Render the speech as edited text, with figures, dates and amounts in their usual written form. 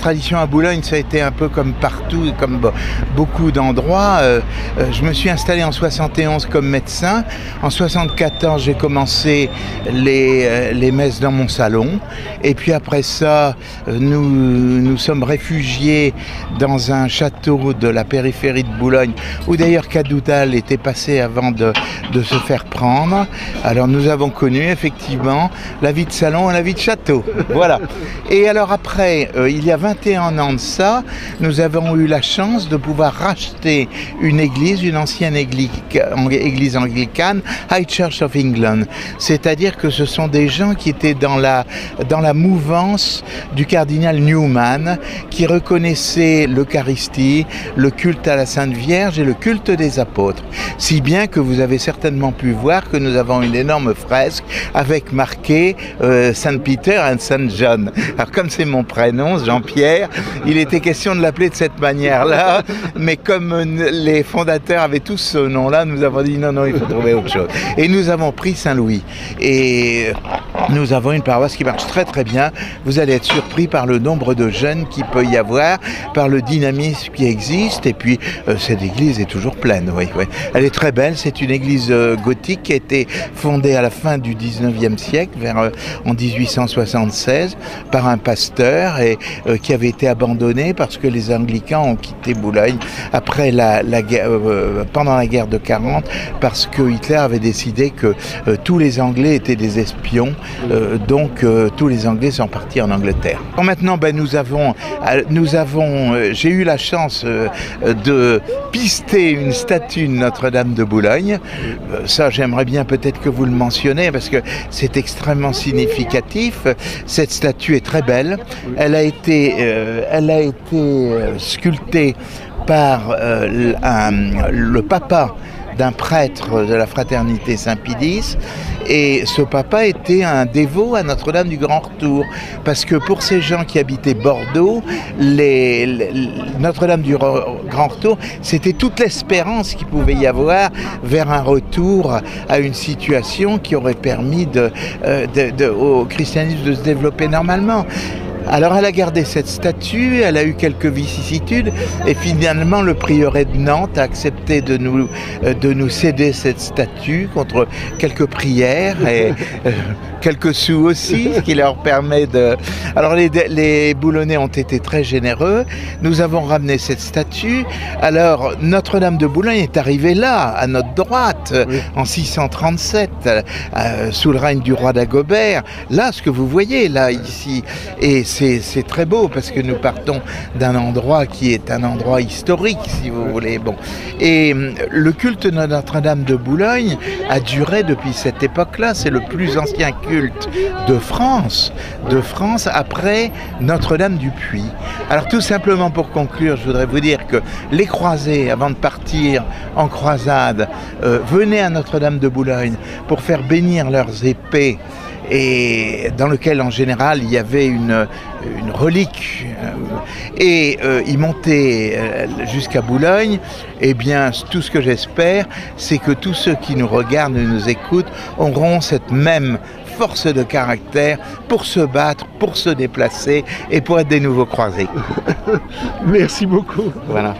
tradition à Boulogne, ça a été un peu comme partout, comme beaucoup d'endroits. Je me suis installé en 71 comme médecin. En 74, j'ai commencé les messes dans mon salon. Et puis après ça, nous sommes réfugiés dans un château de la périphérie de Boulogne, où d'ailleurs Cadoudal était passé avant de se faire prendre. Alors nous avons connu effectivement la vie de salon et la vie de château. Voilà. Et alors après, il y a 21 ans de ça, nous avons eu la chance de pouvoir racheter une église, une ancienne église anglicane, High Church of England. C'est-à-dire que ce sont des gens qui étaient dans la mouvance du cardinal Newman, qui reconnaissait l'Eucharistie, le culte à la Sainte Vierge et le culte des apôtres. Si bien que vous avez certainement pu voir que nous avons une énorme fresque avec marqué Saint Peter and Saint John. Alors comme c'est mon prénom, Jean-Pierre, il était question de l'appeler de cette manière-là, mais comme les fondateurs avaient tous ce nom-là, nous avons dit non, il faut trouver autre chose. Et nous avons pris Saint-Louis. Et nous avons une paroisse qui marche très très bien. Vous allez être surpris par le nombre de jeunes qu'il peut y avoir, par le dynamisme qui existe, et puis cette église est toujours pleine. Oui. Elle est très belle, c'est une église gothique qui a été fondée à la fin du 19e siècle, en 1876, par un pasteur et qui avait été abandonné parce que les anglicans ont quitté Boulogne après pendant la guerre de 40, parce que Hitler avait décidé que tous les Anglais étaient des espions, donc tous les Anglais sont partis en Angleterre. Maintenant, j'ai eu la chance de pister une statue de Notre-Dame de Boulogne. Ça, j'aimerais bien peut-être que vous le mentionniez parce que c'est extrêmement significatif. Cette statue est très belle. Elle a été sculptée par le papa d'un prêtre de la fraternité Saint-Pédis, et ce papa était un dévot à Notre-Dame du Grand Retour, parce que pour ces gens qui habitaient Bordeaux, Notre-Dame du Grand Retour, c'était toute l'espérance qu'il pouvait y avoir vers un retour à une situation qui aurait permis au christianisme de se développer normalement. Alors elle a gardé cette statue, elle a eu quelques vicissitudes et finalement le prieuré de Nantes a accepté de nous céder cette statue contre quelques prières et quelques sous aussi, ce qui leur permet de... Alors les Boulonnais ont été très généreux, nous avons ramené cette statue. Alors Notre-Dame de Boulogne est arrivée là, à notre droite, oui, en 637, sous le règne du roi d'Agobert. Là, ce que vous voyez là, ici, et c'est très beau parce que nous partons d'un endroit qui est un endroit historique, si vous voulez. Bon. Et le culte de Notre-Dame de Boulogne a duré depuis cette époque-là. C'est le plus ancien culte de France après Notre-Dame du Puy. Alors tout simplement pour conclure, je voudrais vous dire que les croisés, avant de partir en croisade, venaient à Notre-Dame de Boulogne pour faire bénir leurs épées, et dans lequel en général il y avait une relique, et ils montaient jusqu'à Boulogne. Eh bien tout ce que j'espère, c'est que tous ceux qui nous regardent et nous écoutent auront cette même force de caractère pour se battre, pour se déplacer et pour être des nouveaux croisés. Merci beaucoup. Voilà.